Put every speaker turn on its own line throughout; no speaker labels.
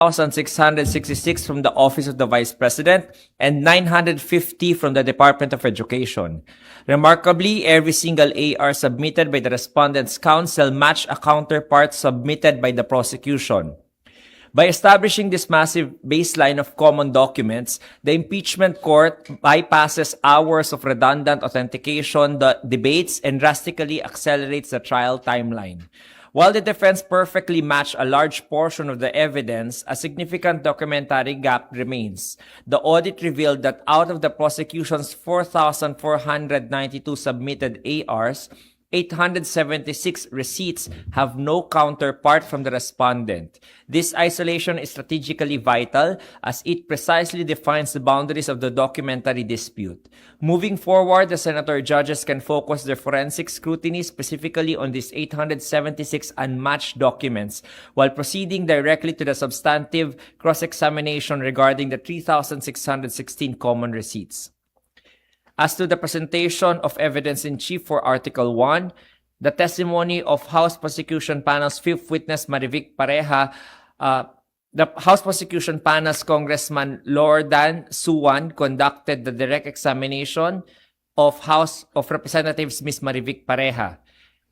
1,666 from the Office of the Vice President and 950 from the Department of Education. Remarkably, every single AR submitted by the Respondents' Counsel matched a counterpart submitted by the prosecution. By establishing this massive baseline of common documents, the impeachment court bypasses hours of redundant authentication, debates, and drastically accelerates the trial timeline. While the defense perfectly matched a large portion of the evidence, a significant documentary gap remains. The audit revealed that out of the prosecution's 4,492 submitted ARs, 876 receipts have no counterpart from the respondent. This isolation is strategically vital as it precisely defines the boundaries of the documentary dispute. Moving forward, the senator judges can focus their forensic scrutiny specifically on these 876 unmatched documents, while proceeding directly to the substantive cross-examination regarding the 3,616 common receipts. As to the presentation of evidence in chief for Article 1, the testimony of House Prosecution Panel's fifth witness, Marivic Pareja, the House Prosecution Panel's Congressman Lordan Suwan conducted the direct examination of House of Representatives Ms. Marivic Pareja.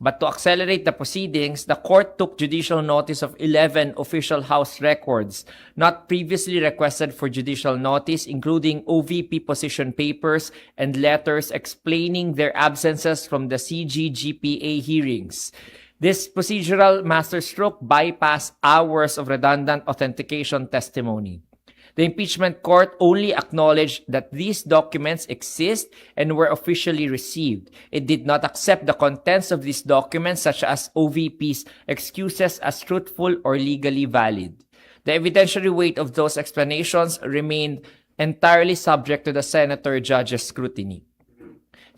But to accelerate the proceedings, the court took judicial notice of 11 official House records not previously requested for judicial notice, including OVP position papers and letters explaining their absences from the CGGPA hearings. This procedural masterstroke bypassed hours of redundant authentication testimony. The impeachment court only acknowledged that these documents exist and were officially received. It did not accept the contents of these documents, such as OVP's excuses, as truthful or legally valid. The evidentiary weight of those explanations remained entirely subject to the senator judge's scrutiny.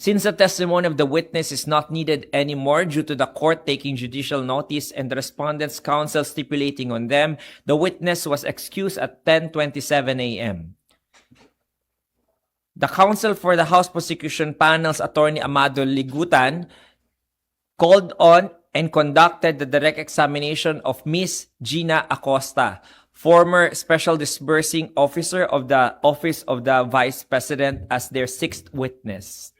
Since the testimony of the witness is not needed anymore due to the court taking judicial notice and the respondent's counsel stipulating on them, the witness was excused at 10:27 a.m. The counsel for the House Prosecution Panel's attorney Amado Ligutan called on and conducted the direct examination of Ms. Gina Acosta, former Special Disbursing Officer of the Office of the Vice President, as their sixth witness.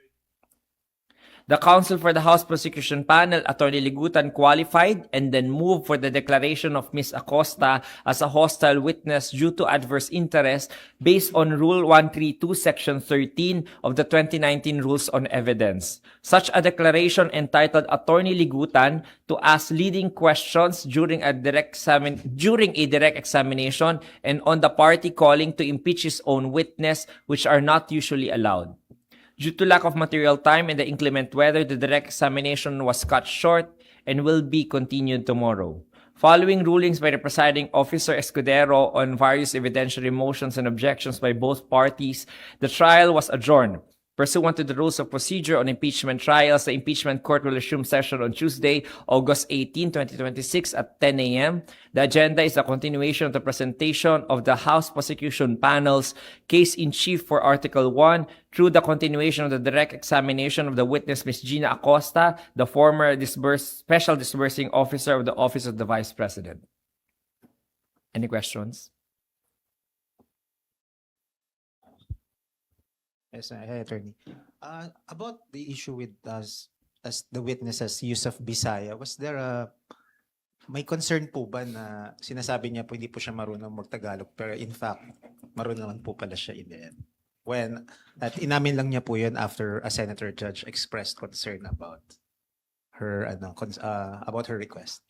The counsel for the House Prosecution Panel, Attorney Ligutan, qualified and then moved for the declaration of Ms. Acosta as a hostile witness due to adverse interest based on Rule 132, Section 13 of the 2019 Rules on Evidence. Such a declaration entitled Attorney Ligutan to ask leading questions during a direct examination and on the party calling to impeach his own witness, which are not usually allowed. Due to lack of material time and the inclement weather, the direct examination was cut short and will be continued tomorrow. Following rulings by the presiding officer Escudero on various evidentiary motions and objections by both parties, the trial was adjourned. Pursuant to the rules of procedure on impeachment trials, the impeachment court will resume session on Tuesday, August 18, 2026 at 10 a.m. The agenda is a continuation of the presentation of the House Prosecution Panel's case-in-chief for Article 1 through the continuation of the direct examination of the witness Ms. Gina Acosta, the former Special Disbursing Officer of the Office of the Vice President. Any questions?
Yes, hi, attorney. About the issue with us as the witnesses use of Bisaya, was there may concern po ba na sinasabi niya po hindi po siya marunong magtagalog pero in fact marunong naman po pala siya in the end? When at inamin lang niya po yun after a senator judge expressed concern about her about her request.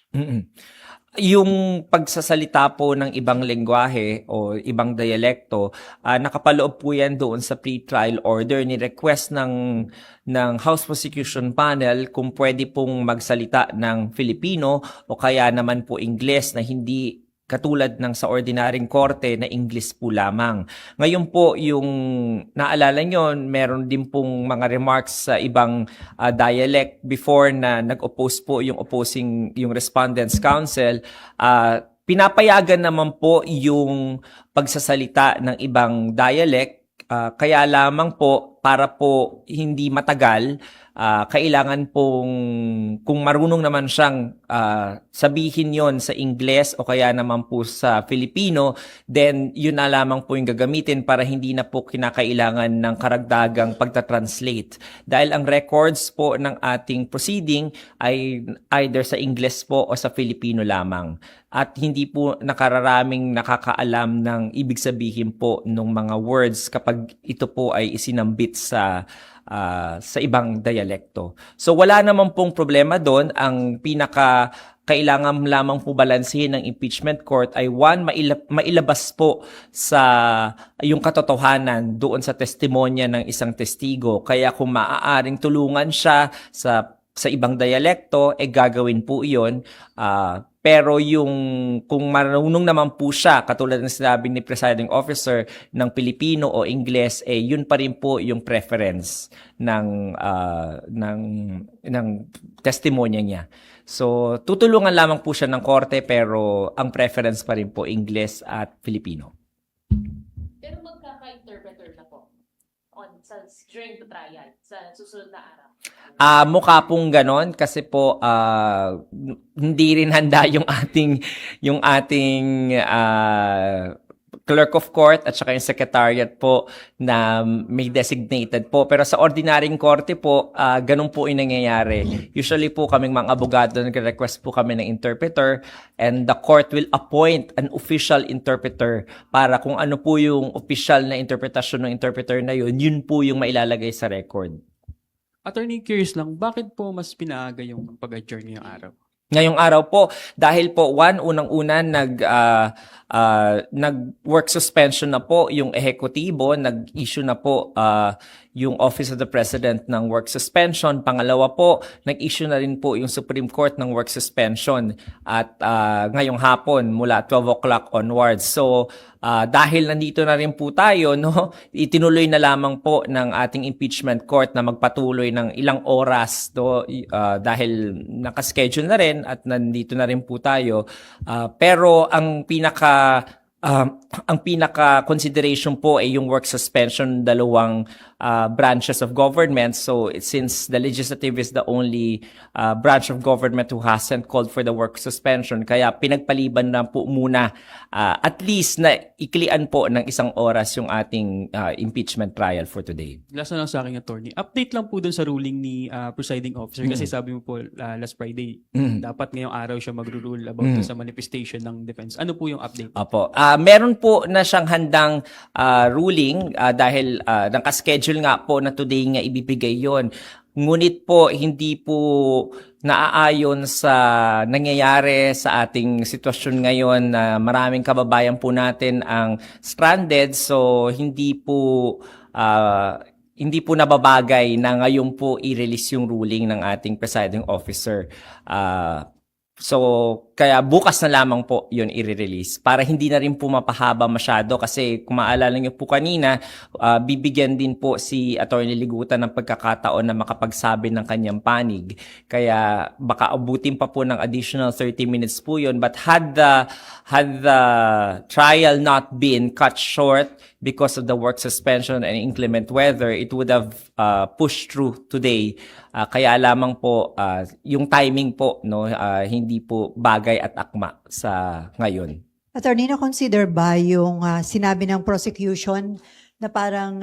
Yung pagsasalita po ng ibang lengguwahe o ibang dialekto, nakapaloob po yan doon sa pre-trial order. Ni-request ng House Prosecution Panel kung pwede pong magsalita ng Filipino o kaya naman po Ingles na hindi katulad ng sa ordinaryong korte na English po lamang. Ngayon po, yung naalala nyo, meron din pong mga remarks sa ibang dialect before na nag-oppose po yung Respondents' Counsel. Pinapayagan naman po yung pagsasalita ng ibang dialect, kaya lamang po para po hindi matagal, kailangan pong kung marunong naman siyang sabihin yon sa Ingles o kaya naman po sa Filipino, then yun na lamang po yung gagamitin para hindi na po kinakailangan ng karagdagang pagta-translate. Dahil ang records po ng ating proceeding ay either sa Ingles po o sa Filipino lamang. At hindi po nakararaming nakakaalam ng ibig sabihin po ng mga words kapag ito po ay isinambit sa ibang dialekto. So wala naman pong problema doon. Ang pinaka kailangan lamang po balansehin ng impeachment court ay one, mailabas po sa yung katotohanan doon sa testimonya ng isang testigo. Kaya kung maaaring tulungan siya sa ibang dialekto, gagawin po iyon. Pero yung kung marunong naman po siya, katulad ng sinabi ni presiding officer ng Pilipino o Ingles, yun pa rin po yung preference ng testimonya niya. So tutulungan lamang po siya ng korte, pero ang preference pa rin po Ingles at Filipino.
Pero magkaka-interpreter na po during the trial, sa susunod na araw.
Mukha pong ganon kasi po hindi rin handa yung ating clerk of court at saka yung secretariat po na may designated po. Pero sa ordinaryong korte po, ganun po yung nangyayari. Usually po kaming mga abogado, nag-request po kami ng interpreter and the court will appoint an official interpreter para kung ano po yung official na interpretasyon ng interpreter na yun po yung mailalagay sa record.
Attorney, curious lang, bakit po mas pinaaga yung pag-adjourn ngayong araw?
Ngayong araw po, dahil po, unang-una, nag-work suspension na po yung ehekutibo, nag-issue na po yung Office of the President ng work suspension. Pangalawa po, nag-issue na rin po yung Supreme Court ng work suspension at ngayong hapon mula 12 o'clock onwards. So, dahil nandito na rin po tayo, no, itinuloy na lamang po ng ating impeachment court na magpatuloy ng ilang oras dahil nakaschedule na rin at nandito na rin po tayo. Pero ang pinaka consideration po ay yung work suspension dalawang branches of government. So since the legislative is the only branch of government who hasn't called for the work suspension, kaya pinagpaliban na po muna at least na iklian po ng isang oras yung ating impeachment trial for today.
Last na lang sa akin, attorney. Update lang po dun sa ruling ni presiding officer kasi sabi mo po last Friday, dapat ngayong araw siya magro-rule about dun sa manifestation ng defense. Ano po yung update?
Opo. Meron po na siyang handang ruling dahil nakaschedule nga po na today nga ibibigay yon. Ngunit po hindi po naaayon sa nangyayari sa ating sitwasyon ngayon na maraming kababayan po natin ang stranded, so hindi po nababagay na ngayon po i-release yung ruling ng ating presiding officer. So, kaya bukas na lamang po yun i-release para hindi na rin po mapahaba masyado kasi kung maalala niyo po kanina, bibigyan din po si Attorney Ligutan ng pagkakataon na makapagsabi ng kanyang panig. Kaya baka abutin pa po ng additional 30 minutes po yun. But had the trial not been cut short because of the work suspension and inclement weather, it would have pushed through today. Kaya lamang po yung timing po hindi po bagay at akma sa ngayon.
Attorney, na-consider ba yung sinabi ng prosecution na parang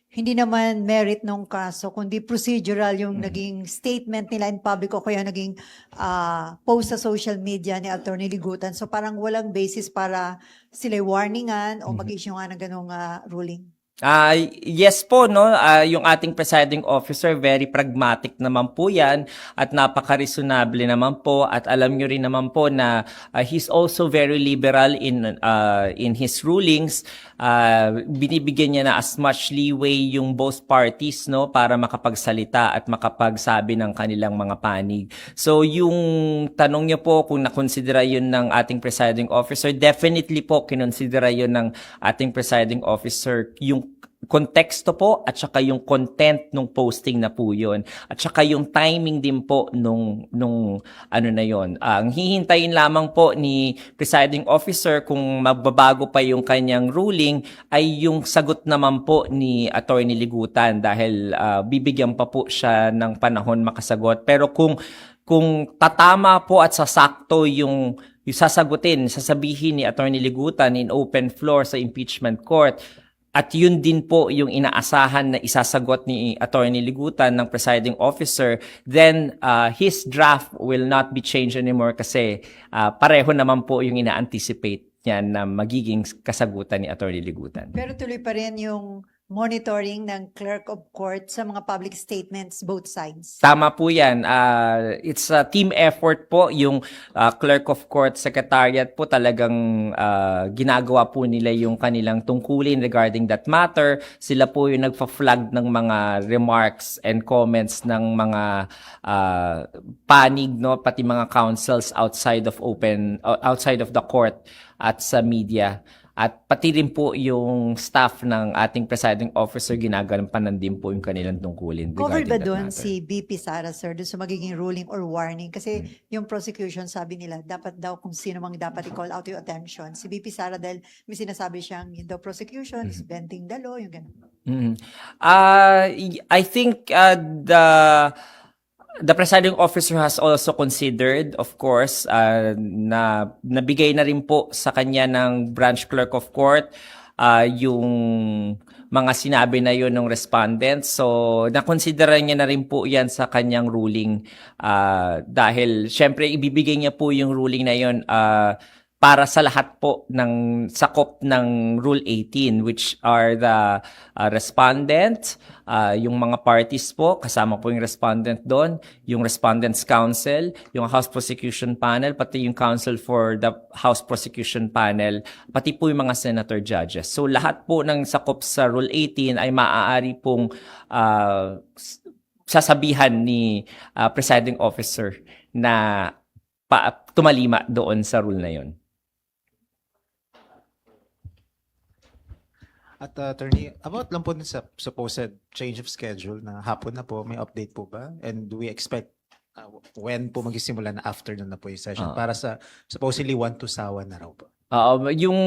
hindi naman merit ng kaso, kundi procedural yung naging statement nila in public o kaya naging post sa social media ni Attorney Ligutan. So parang walang basis para sila warningan o mag-issue nga ng ganong ruling.
Yes po, no, yung ating presiding officer, very pragmatic naman po yan at napaka-reasonable naman po at alam nyo rin naman po na he's also very liberal in his rulings. Binibigyan niya na as much leeway yung both parties, no, para makapagsalita at makapagsabi ng kanilang mga panig. So yung tanong niyo po kung nakonsidera yun ng ating presiding officer, definitely po kinonsidera yun ng ating presiding officer yung konteksto po at saka yung content nung posting na po yun at saka yung timing din po nung ano na yon. Ang hihintayin lamang po ni presiding officer kung magbabago pa yung kanyang ruling ay yung sagot naman po ni Attorney Ligutan dahil bibigyan pa po siya ng panahon makasagot. Pero kung tatama po at sasakto yung sasabihin ni Attorney Ligutan in open floor sa impeachment court, at yun din po yung inaasahan na isasagot ni Attorney Ligutan ng presiding officer, then his draft will not be changed anymore kasi pareho naman po yung ina-anticipate niya na magiging kasagutan ni Attorney Ligutan.
Pero tuloy pa rin yung monitoring ng clerk of court sa mga public statements, both sides.
Tama po yan. It's a team effort po. Yung clerk of court secretariat po talagang ginagawa po nila yung kanilang tungkulin regarding that matter. Sila po yung nagpa-flag ng mga remarks and comments ng mga panig, no, pati mga counsels outside of the court at sa media. At pati rin po yung staff ng ating presiding officer ginagampanan din po yung kanilang tungkulin.
Covered
regarding
ba
that
doon
matter.
si BP Sara, sir, doon sa magiging ruling or warning? Kasi yung prosecution, sabi nila, dapat daw kung sino mang dapat i-call out yung attention. Si BP Sara, dahil may sinasabi siyang yung the prosecution is bending the law, yung gano'n.
I think the presiding officer has also considered, of course, na nabigay na rin po sa kanya ng branch clerk of court yung mga sinabi na yun ng respondent. So, nakonsidera niya na rin po yan sa kanyang ruling dahil syempre ibibigay niya po yung ruling na yun para sa lahat po ng sakop ng Rule 18, which are the respondent, yung mga parties po, kasama po yung respondent doon, yung respondent's counsel, yung House Prosecution Panel, pati yung counsel for the House Prosecution Panel, pati po yung mga senator judges. So lahat po ng sakop sa Rule 18 ay maaari pong sasabihan ni presiding officer na tumalima doon sa rule na yun.
At attorney, about lang po dun sa supposed change of schedule na hapon na po, may update po ba? And do we expect when po magisimula na afternoon na po yung session para sa supposedly 1 to sawa na raw po?
Yung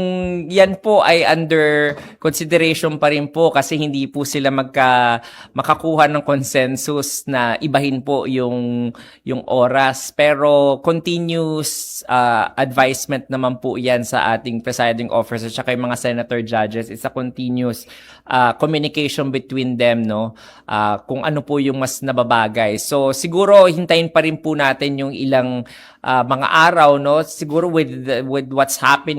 yan po ay under consideration pa rin po kasi hindi po sila makakuha ng consensus na ibahin po yung oras, pero continuous advisement naman po yan sa ating presiding officer at yung mga senator judges. It's a continuous communication between them, no, kung ano po yung mas nababagay. So siguro hintayin pa rin po natin yung ilang mga araw, no, siguro with what's happening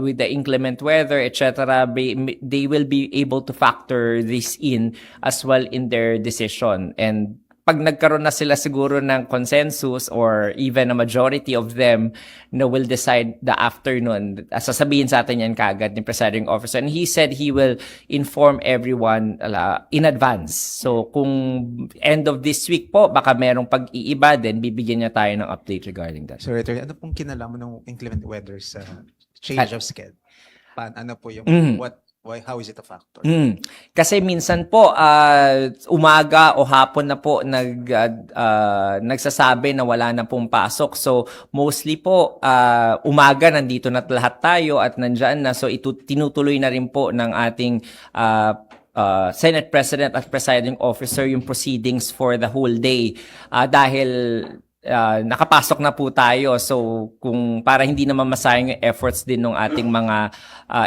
with the inclement weather, etc., they will be able to factor this in as well in their decision. And pag nagkaroon na sila siguro ng consensus or even a majority of them na will decide the afternoon, sasabihin sa atin yan kagad ni presiding officer. And he said he will inform everyone in advance. So kung end of this week po, baka merong pag-iiba din, bibigyan niya tayo ng update regarding that.
So, attorney, ano pong kinalaman ng inclement weather sa change of schedule? Ano po yung how is it a factor?
Kasi minsan po umaga o hapon na po nagsasabi na wala na pong pasok. So mostly po umaga nandito na lahat tayo at nandiyan na. So tinutuloy na rin po ng ating Senate President at Presiding Officer yung proceedings for the whole day dahil nakapasok na po tayo. So kung para hindi naman masayang yung efforts din ng ating mga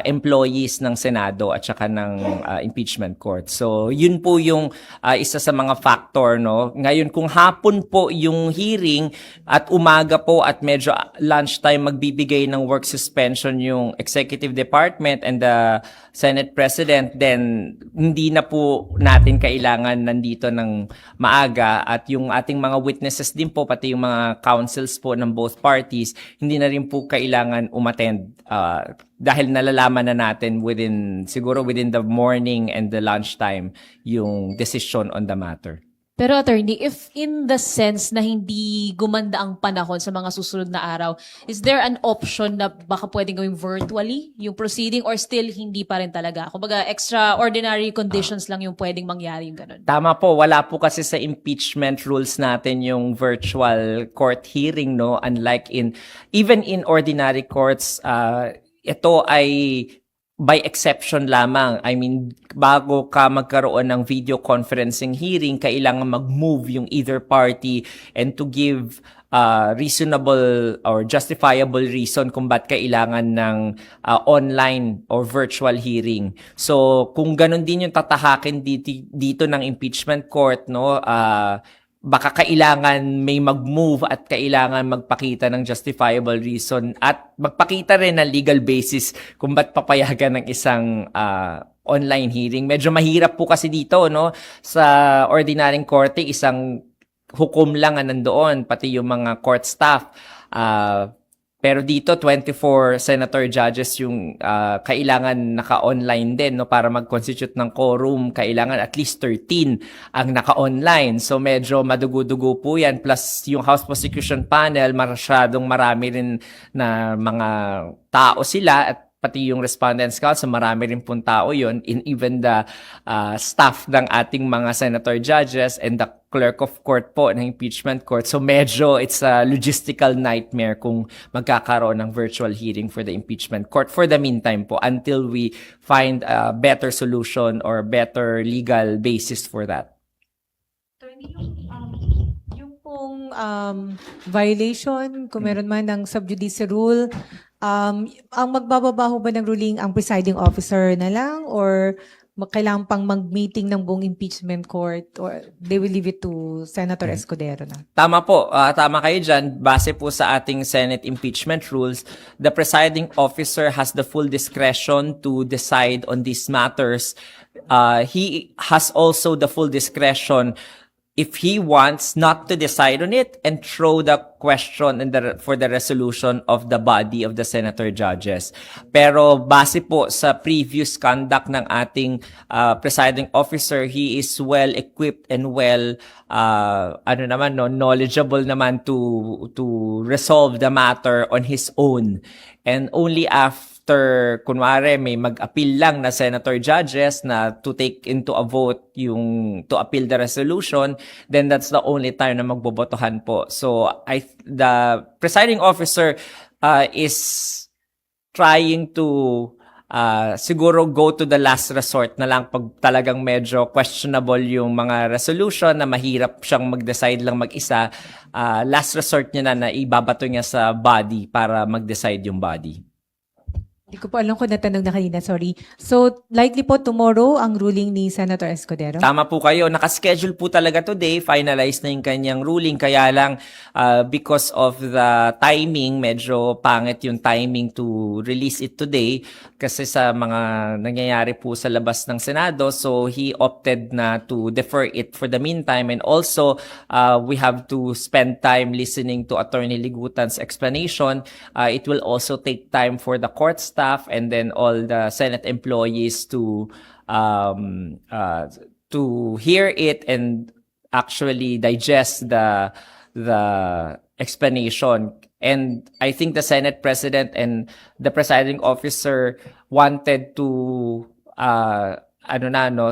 employees ng Senado at saka ng impeachment court. So yun po yung isa sa mga factor, no. Ngayon kung hapon po yung hearing at umaga po at medyo lunchtime magbibigay ng work suspension yung executive department and the Senate President, then hindi na po natin kailangan nandito ng maaga at yung ating mga witnesses din po pati yung mga counsels po ng both parties, hindi na rin po kailangan umattend dahil nalalaman na natin within the morning and the lunchtime yung decision on the matter.
Pero attorney, if in the sense na hindi gumanda ang panahon sa mga susunod na araw, is there an option na baka pwedeng gawing virtually yung proceeding or still hindi pa rin talaga? Kumbaga, extraordinary conditions lang yung pwedeng mangyari yung ganun.
Tama po, wala po kasi sa impeachment rules natin yung virtual court hearing, no? Unlike even in ordinary courts, ito ay by exception lamang. I mean, bago ka magkaroon ng video conferencing hearing, kailangan mag-move yung either party and to give reasonable or justifiable reason kung ba't kailangan ng online or virtual hearing. So, kung ganun din yung tatahakin dito ng impeachment court, no, baka kailangan may mag-move at kailangan magpakita ng justifiable reason at magpakita rin ng legal basis kung ba't papayagan ng isang online hearing. Medyo mahirap po kasi dito, no? Sa ordinaryong korte, isang hukom lang ang nandoon, pati yung mga court staff. Pero dito, 24 senator judges yung kailangan naka-online din, no? Para mag-constitute ng quorum, kailangan at least 13 ang naka-online. So medyo madugo-dugo po yan. Plus yung House Prosecution Panel, masyadong marami rin na mga tao sila at pati yung Respondents' Council, marami rin pong tao yun, in even the staff ng ating mga senator judges and the clerk of court po ng impeachment court. So medyo it's a logistical nightmare kung magkakaroon ng virtual hearing for the impeachment court for the meantime po until we find a better solution or better legal basis for that.
Attorney, yung pong violation, kung meron man ng sub judice rule, ang magbababaho ba ng ruling ang presiding officer na lang or kailangan pang mag-meeting ng buong impeachment court or they will leave it to Senator Escudero na?
Tama po. Tama kayo dyan. Base po sa ating Senate impeachment rules, the presiding officer has the full discretion to decide on these matters. He has also the full discretion if he wants not to decide on it and throw the question for the resolution of the body of the senator judges. Pero base po sa previous conduct ng ating presiding officer, he is well equipped and well knowledgeable naman to resolve the matter on his own. And only after, kunwari, may mag-appeal lang na senator judges na to take into a vote to appeal the resolution, then that's the only time na magbobotohan po. So, the presiding officer is trying to siguro go to the last resort na lang pag talagang medyo questionable yung mga resolution na mahirap siyang mag-decide lang mag-isa. Last resort niya na ibabato niya sa body para mag-decide yung body.
Hindi ko po alam kung natanong na kanina, sorry. So, likely po tomorrow ang ruling ni Senator Escudero?
Tama po kayo. Nakaschedule po talaga today. Finalize na yung kanyang ruling. Kaya lang, because of the timing, medyo pangit yung timing to release it today kasi sa mga nangyayari po sa labas ng Senado. So, he opted na to defer it for the meantime. And also, we have to spend time listening to Attorney Ligutan's explanation. It will also take time for the court staff and then all the Senate employees to hear it and actually digest the explanation. And I think the Senate President and the presiding officer wanted to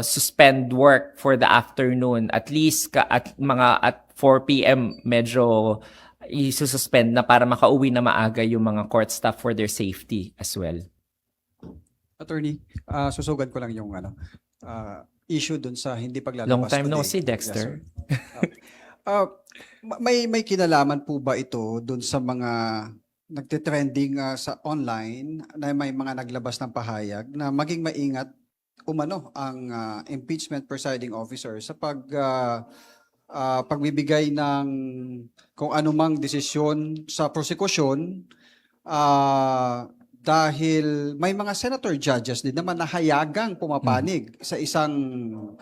suspend work for the afternoon. At least at 4 p.m. medyo isususpend na para makauwi na maaga yung mga court staff for their safety as well.
Attorney, susugan ko lang yung issue dun sa hindi paglalabas
Long time no
today.
see, Dexter.
Yes, sir. May kinalaman po ba ito dun sa mga nagte-trending sa online na may mga naglabas ng pahayag na maging maingat ang impeachment presiding officer sa pagbibigay ng kung anumang desisyon sa prosekusyon dahil may mga senator judges din naman nahayagang pumapanig sa isang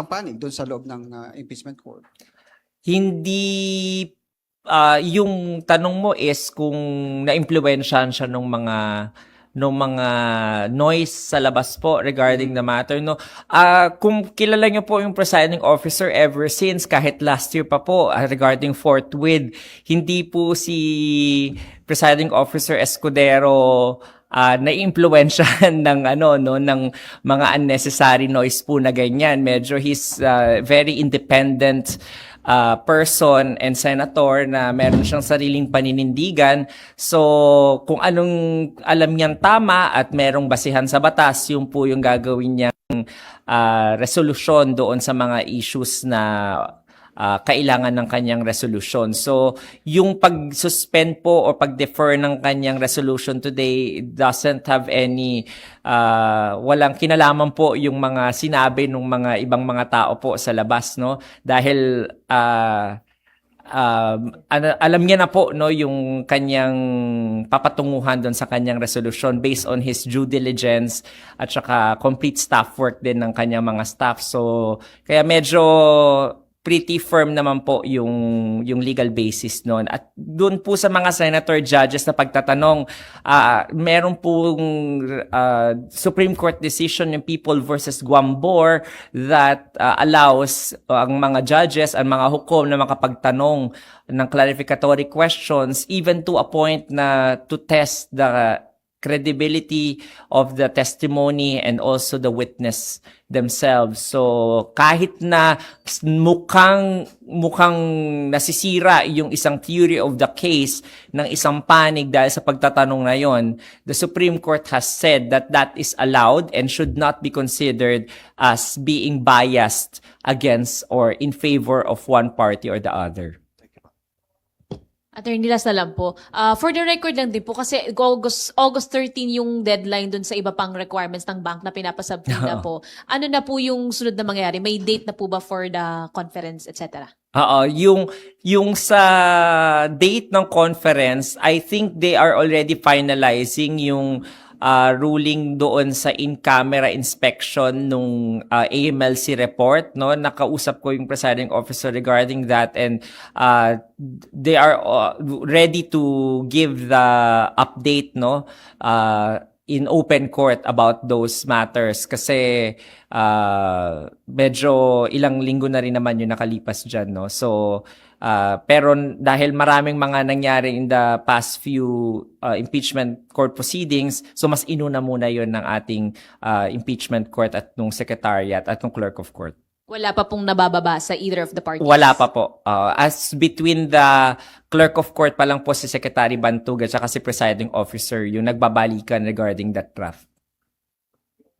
panig doon sa loob ng impeachment court.
Hindi yung tanong mo is kung naimpluwensyahan siya ng mga mga noise sa labas po regarding the matter, no. Kung kilala niyo po yung presiding officer ever since, kahit last year pa po, regarding Fort With, hindi po si presiding officer Escudero na-impluwensyahan ng ng mga unnecessary noise po na ganyan. Medyo he's very independent person and senator na meron siyang sariling paninindigan. So, kung anong alam niyang tama at merong basihan sa batas, yun po yung gagawin niyang resolusyon doon sa mga issues na kailangan ng kanyang resolution. So, yung pag-suspend po o pag-defer ng kanyang resolution today doesn't have any, walang kinalaman po yung mga sinabi ng mga ibang mga tao po sa labas, no? Dahil, alam niya na po, no, yung kanyang papatunguhan doon sa kanyang resolution based on his due diligence at saka complete staff work din ng kanyang mga staff. So, kaya medyo pretty firm naman po yung legal basis noon. At doon po sa mga senator judges na pagtatanong, meron pong Supreme Court decision yung People versus Guambor that allows ang mga judges, ang mga hukom na makapagtanong ng clarificatory questions even to a point na to test the credibility of the testimony and also the witness themselves. So, kahit na mukhang nasisira yung isang theory of the case ng isang panig dahil sa pagtatanong na yon, the Supreme Court has said that that is allowed and should not be considered as being biased against or in favor of one party or the other.
Attorney Las na lang po. For the record lang din po, kasi August 13 yung deadline dun sa iba pang requirements ng bank na pinapasubpoena po. Ano na po yung sunod na mangyayari? May date na po ba for the conference, etc.?
Yung sa date ng conference, I think they are already finalizing yung ruling doon sa in-camera inspection nung AMLC report, no? Nakausap ko yung presiding officer regarding that, and they are ready to give the update, no? In open court about those matters, kasi medyo ilang linggo na rin naman yung nakalipas dyan, no? So, pero dahil maraming mga nangyari in the past few impeachment court proceedings, so mas inuna muna yon ng ating impeachment court at nung secretariat at nung clerk of court.
Wala pa pong nabababa sa either of the parties?
Wala pa po. As between the clerk of court pa lang po si Secretary Bantug at saka si presiding officer yung nagbabalikan regarding that draft.